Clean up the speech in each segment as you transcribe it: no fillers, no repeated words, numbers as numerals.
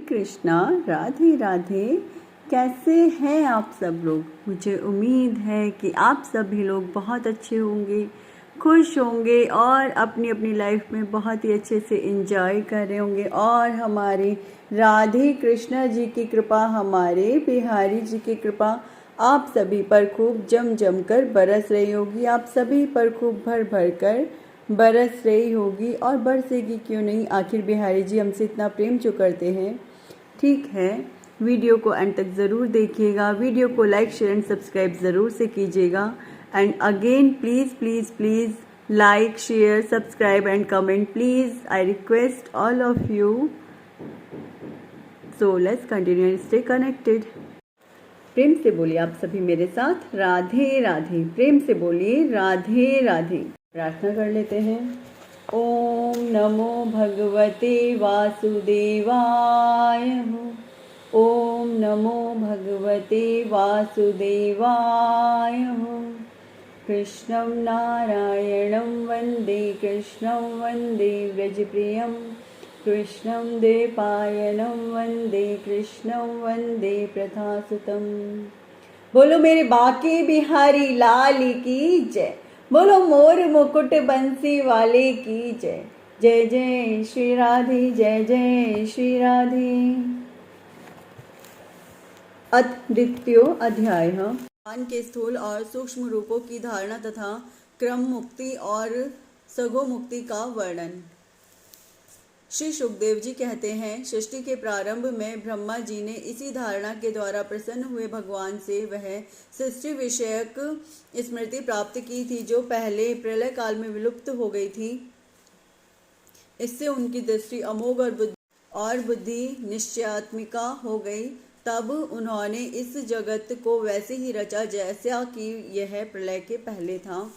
कृष्णा, राधे राधे। कैसे हैं आप सब लोग? मुझे उम्मीद है कि आप सभी लोग बहुत अच्छे होंगे, खुश होंगे और अपनी अपनी लाइफ में बहुत ही अच्छे से एंजॉय कर रहे होंगे। और हमारे राधे कृष्णा जी की कृपा, हमारे बिहारी जी की कृपा आप सभी पर खूब जम जम कर बरस रही होगी, आप सभी पर खूब भर भर कर बरस रही होगी और बरसेगी क्यों नहीं। आखिर बिहारी जी हमसे इतना प्रेम जो करते हैं। ठीक है, वीडियो को एंड तक ज़रूर देखिएगा, वीडियो को लाइक शेयर एंड सब्सक्राइब ज़रूर से कीजिएगा। And again please please please like share subscribe and comment please, I request all of you. So let's continue and stay connected. प्रेम से बोलिए आप सभी मेरे साथ, राधे राधे। प्रेम से बोलिए राधे राधे। प्रार्थना कर लेते हैं। ओम नमो भगवते वासुदेवाय। ओम नमो भगवते वासुदेवाय। कृष्णं नारायणं वन्दे, कृष्णं वन्दे व्रजप्रियं, कृष्णं द्वैपायनं वन्दे, कृष्णं वन्दे प्रथासुतं। बोलो मेरे बाके बिहारी लाल की जय, बोलो मोर मुकुट बंसी वाले की जय। जय जय श्री राधे, जय जय श्री राधे। अथ द्वितीयो अध्याय, भगवान के स्थूल और सूक्ष्म रूपों की धारणा तथा क्रम मुक्ति और सगो मुक्ति का वर्णन। श्री सुखदेव जी कहते हैं, सृष्टि के प्रारंभ में ब्रह्मा जी ने इसी धारणा के द्वारा प्रसन्न हुए भगवान से वह सृष्टि विषयक स्मृति प्राप्त की थी जो पहले प्रलय काल में विलुप्त हो गई थी। इससे उनकी दृष्टि अमोघ और बुद्धि निश्चयात्मिका हो गई। तब उन्होंने इस जगत को वैसे ही रचा जैसा कि यह प्रलय के पहले था।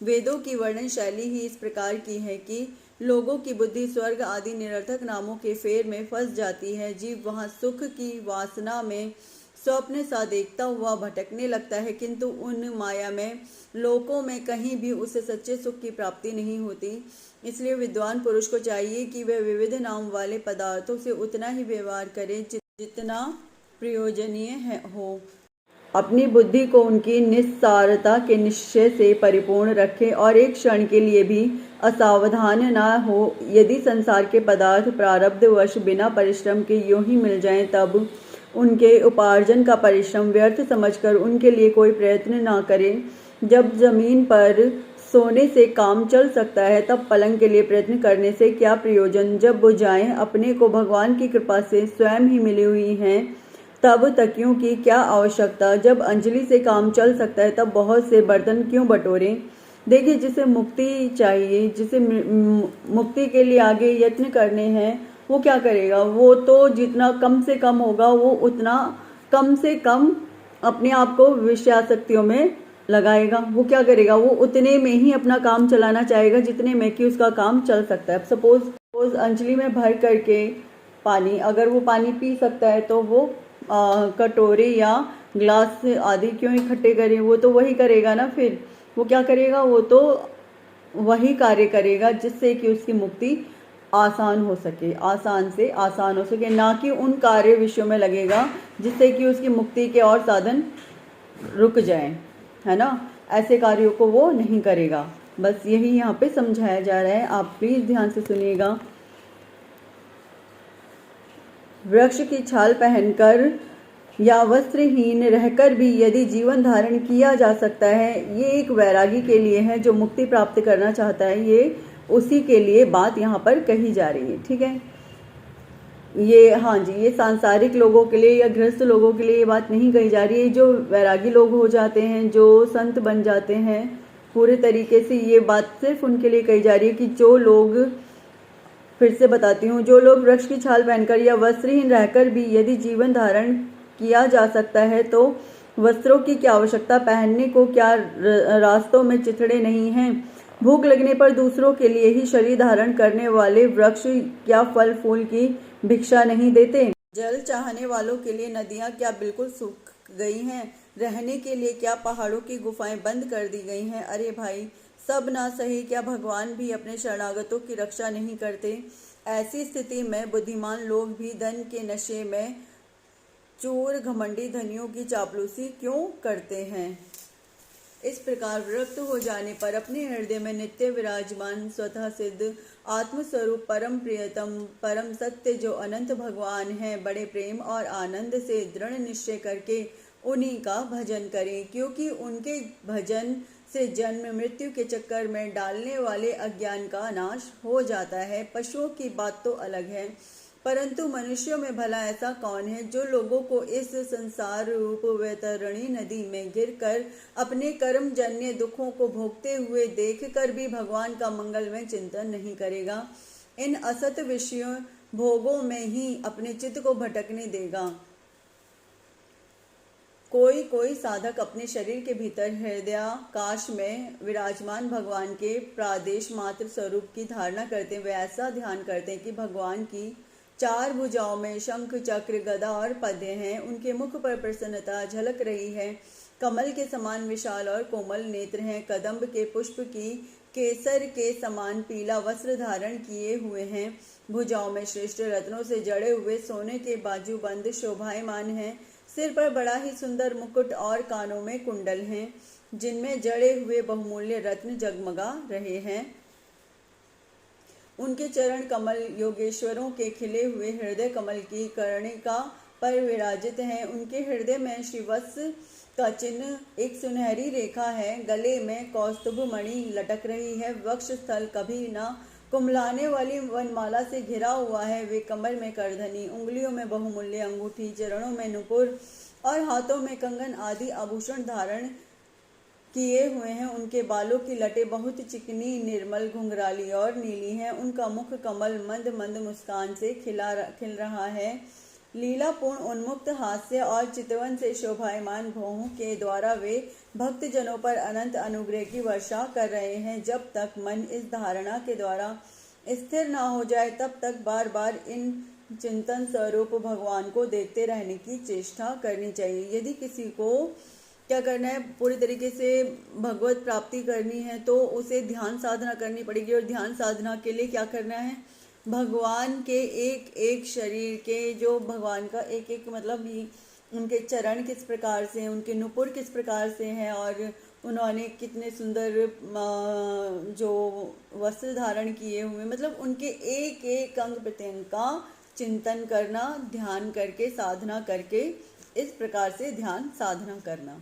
वेदों की वर्णन शैली ही इस प्रकार की है कि लोगों की बुद्धि स्वर्ग आदि निरर्थक नामों के फेर में फंस जाती है। जीव वहाँ सुख की वासना में स्वप्न सा देखता हुआ भटकने लगता है, किंतु उन मायामय लोकों में कहीं भी उसे सच्चे सुख की प्राप्ति नहीं होती। इसलिए विद्वान पुरुष को चाहिए कि वह विविध नाम वाले पदार्थों से उतना ही व्यवहार करे जितना प्रयोजनीय हो। अपनी बुद्धि को उनकी निस्सारता के निश्चय से परिपूर्ण रखे और एक क्षण के लिए भी असावधान न हो। यदि संसार के पदार्थ प्रारब्धवश बिना परिश्रम के यूं ही मिल जाएं, तब उनके उपार्जन का परिश्रम व्यर्थ समझकर उनके लिए कोई प्रयत्न न करें। जब जमीन पर सोने से काम चल सकता है, तब पलंग के लिए प्रयत्न करने से क्या प्रयोजन। जब भुजाएं अपने को भगवान की कृपा से स्वयं ही मिली हुई हैं, तब तकियों की क्या आवश्यकता। जब अंजलि से काम चल सकता है, तब बहुत से बर्तन क्यों बटोरें। देखिए, जिसे मुक्ति चाहिए, जिसे मुक्ति के लिए आगे यत्न करने हैं, वो क्या करेगा। वो तो जितना कम से कम होगा, वो उतना कम से कम अपने आप को विषयासक्तियों में लगाएगा। वो क्या करेगा, वो उतने में ही अपना काम चलाना चाहेगा जितने में कि उसका काम चल सकता है। अब सपोज अंजलि में भर करके पानी, अगर वो पानी पी सकता है तो वो कटोरे या ग्लास आदि क्यों इकट्ठे करें। वो तो वही करेगा ना। फिर वो क्या करेगा, वो तो वही कार्य करेगा जिससे कि उसकी मुक्ति आसान हो सके, आसान से आसान हो सके, ना कि उन कार्य विषयों में लगेगा जिससे कि उसकी मुक्ति के और साधन रुक जाएं, है ना। ऐसे कार्यों को वो नहीं करेगा। बस यही यहाँ पे समझाया जा रहा है, आप प्लीज ध्यान से सुनिएगा। वृक्ष की छाल पहनकर या वस्त्रहीन रहकर भी यदि जीवन धारण किया जा सकता है, ये एक वैरागी के लिए है जो मुक्ति प्राप्त करना चाहता है। ये उसी के लिए बात यहाँ पर कही जा रही है, ठीक है। ये हाँ जी, ये सांसारिक लोगों के लिए या गृहस्थ लोगों के लिए ये बात नहीं कही जा रही है। जो वैरागी लोग हो जाते हैं, जो संत बन जाते हैं पूरे तरीके से, ये बात सिर्फ उनके लिए कही जा रही है कि जो लोग, फिर से बताती हूँ, जो लोग वृक्ष की छाल पहनकर या वस्त्रहीन रहकर भी यदि जीवन धारण किया जा सकता है, तो वस्त्रों की क्या आवश्यकता। पहनने को क्या रास्तों में चिथड़े नहीं हैं। भूख लगने पर दूसरों के लिए ही शरीर धारण करने वाले वृक्ष क्या फल फूल की भिक्षा नहीं देते। जल चाहने वालों के लिए नदियाँ क्या बिल्कुल सूख गई हैं। रहने के लिए क्या पहाड़ों की गुफाएं बंद कर दी गई हैं। अरे भाई, सब ना सही, क्या भगवान भी अपने शरणागतों की रक्षा नहीं करते। ऐसी स्थिति में बुद्धिमान लोग भी धन के नशे में चोर घमंडी धनियों की चापलूसी क्यों करते हैं। इस प्रकार विरक्त हो जाने पर अपने हृदय में नित्य विराजमान स्वतः सिद्ध आत्मस्वरूप परम प्रियतम परम सत्य जो अनंत भगवान है, बड़े प्रेम और आनंद से दृढ़ निश्चय करके उन्हीं का भजन करें, क्योंकि उनके भजन से जन्म मृत्यु के चक्कर में डालने वाले अज्ञान का नाश हो जाता है। पशुओं की बात तो अलग है, परंतु मनुष्यों में भला ऐसा कौन है जो लोगों को इस संसार रूप वैतरणी नदी में गिरकर अपने कर्मजन्य दुखों को भोगते हुए देखकर भी भगवान का मंगलमय चिंतन नहीं करेगा। इन असत विषयों भोगों में ही अपने चित्त को भटकने देगा। कोई कोई साधक अपने शरीर के भीतर हृदयाकाश में विराजमान भगवान के प्रादेश मात्र स्वरूप की धारणा करते हैं। वे ऐसा ध्यान करते हैं कि भगवान की चार भुजाओं में शंख चक्र गदा और पद्य हैं। उनके मुख पर प्रसन्नता झलक रही है। कमल के समान विशाल और कोमल नेत्र हैं। कदम्ब के पुष्प की केसर के समान पीला वस्त्र धारण किए हुए हैं। भुजाओं में श्रेष्ठ रत्नों से जड़े हुए सोने के बाजूबंद शोभायमान हैं। सिर पर बड़ा ही सुंदर मुकुट और कानों में कुंडल हैं, जिनमें जड़े हुए बहुमूल्य रत्न जगमगा रहे हैं। उनके चरण कमल योगेश्वरों के खिले हुए हृदय कमल की कर्णिका पर विराजित हैं। उनके हृदय में श्रीवत्स का चिन्ह एक सुनहरी रेखा है। गले में कौस्तुभ मणि लटक रही है। वक्ष स्थल कभी न कुमलाने वाली वनमाला से घिरा हुआ है। वे कमर में करधनी, उंगलियों में बहुमूल्य अंगूठी, चरणों में नुपुर और हाथों में कंगन आदि आभूषण धारण किए हुए हैं। उनके बालों की लटें बहुत चिकनी, निर्मल, घुंघराली और नीली हैं। उनका मुख कमल मंद मंद मुस्कान से खिल रहा है। लीलापूर्ण उन्मुक्त हास्य और चितवन से शोभायमान भौहों के द्वारा वे भक्तजनों पर अनंत अनुग्रह की वर्षा कर रहे हैं। जब तक मन इस धारणा के द्वारा स्थिर न हो जाए, तब तक बार बार इन चिंतन स्वरूप भगवान को देखते रहने की चेष्टा करनी चाहिए। यदि किसी को क्या करना है, पूरी तरीके से भगवत प्राप्ति करनी है, तो उसे ध्यान साधना करनी पड़ेगी। और ध्यान साधना के लिए क्या करना है, भगवान के एक एक शरीर के, जो भगवान का एक एक मतलब ही उनके चरण किस प्रकार से हैं, उनके नुपुर किस प्रकार से हैं और उन्होंने कितने सुंदर जो वस्त्र धारण किए हुए, मतलब उनके एक एक अंग प्रत्यंग का चिंतन करना, ध्यान करके साधना करके इस प्रकार से ध्यान साधना करना।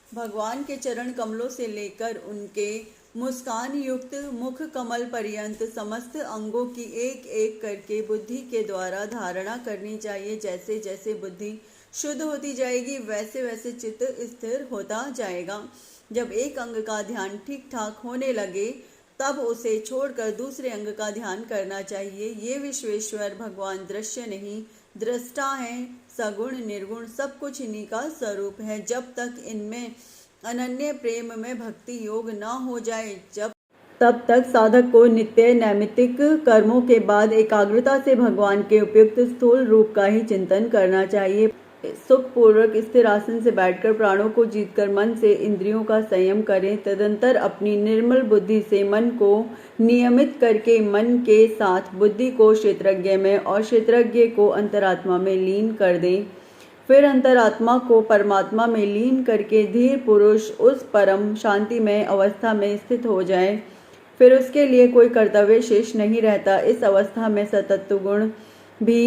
भगवान के चरण कमलों से लेकर उनके मुस्कान युक्त मुख कमल पर्यंत समस्त अंगों की एक एक करके बुद्धि के द्वारा धारणा करनी चाहिए। जैसे जैसे बुद्धि शुद्ध होती जाएगी, वैसे वैसे चित्त स्थिर होता जाएगा। जब एक अंग का ध्यान ठीक ठाक होने लगे, तब उसे छोड़कर दूसरे अंग का ध्यान करना चाहिए। ये विश्वेश्वर भगवान दृश्य नहीं, दृष्टा हैं, सगुण निर्गुण सब कुछ इन्हीं का स्वरूप है। जब तक इनमें अनन्य प्रेम में भक्ति योग न हो जाए, तब तक साधक को नित्य नैमित्तिक कर्मों के बाद एकाग्रता से भगवान के उपयुक्त स्थूल रूप का ही चिंतन करना चाहिए। सुखपूर्वक स्थिर आसन से बैठकर प्राणों को जीतकर मन से इंद्रियों का संयम करें। तदंतर अपनी निर्मल बुद्धि से मन को नियमित करके मन के साथ बुद्धि को क्षेत्रज्ञ में और क्षेत्रज्ञ को अंतरात्मा में लीन कर दें। फिर अंतरात्मा को परमात्मा में लीन करके धीर पुरुष उस परम शांतिमय अवस्था में स्थित हो जाए। फिर उसके लिए कोई कर्तव्य शेष नहीं रहता। इस अवस्था में सतत्व गुण भी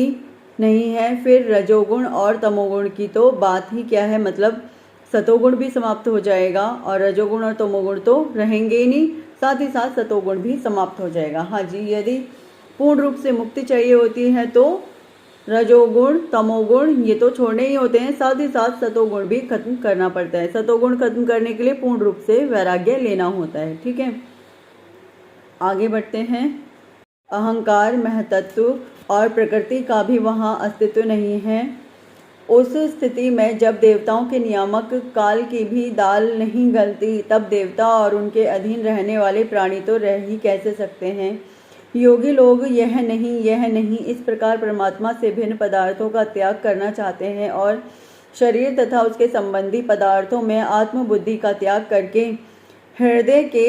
नहीं है। फिर रजोगुण और तमोगुण की तो बात ही क्या है, मतलब सतोगुण भी समाप्त हो जाएगा और रजोगुण और तमोगुण तो रहेंगे ही नहीं, साथ ही साथ सतोगुण भी समाप्त हो जाएगा। हाँ जी, यदि पूर्ण रूप से मुक्ति चाहिए होती है तो रजोगुण तमोगुण ये तो छोड़ने ही होते हैं, साथ ही साथ सतोगुण भी खत्म करना पड़ता है। सतोगुण खत्म करने के लिए पूर्ण रूप से वैराग्य लेना होता है। ठीक है, आगे बढ़ते हैं। अहंकार, महतत्व और प्रकृति का भी वहाँ अस्तित्व नहीं है। उस स्थिति में जब देवताओं के नियामक काल की भी दाल नहीं गलती, तब देवता और उनके अधीन रहने वाले प्राणी तो रह ही कैसे सकते हैं। योगी लोग यह नहीं इस प्रकार परमात्मा से भिन्न पदार्थों का त्याग करना चाहते हैं और शरीर तथा उसके संबंधी पदार्थों में आत्मबुद्धि का त्याग करके हृदय के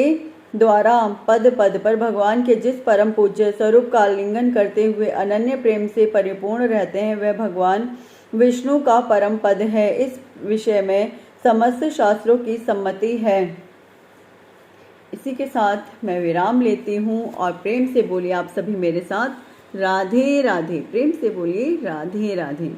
द्वारा पद पद पर भगवान के जिस परम पूज्य स्वरूप का आलिंगन करते हुए अनन्य प्रेम से परिपूर्ण रहते हैं वह भगवान विष्णु का परम पद है। इस विषय में समस्त शास्त्रों की सम्मति है। इसी के साथ मैं विराम लेती हूँ और प्रेम से बोलिए आप सभी मेरे साथ राधे राधे। प्रेम से बोलिए राधे राधे।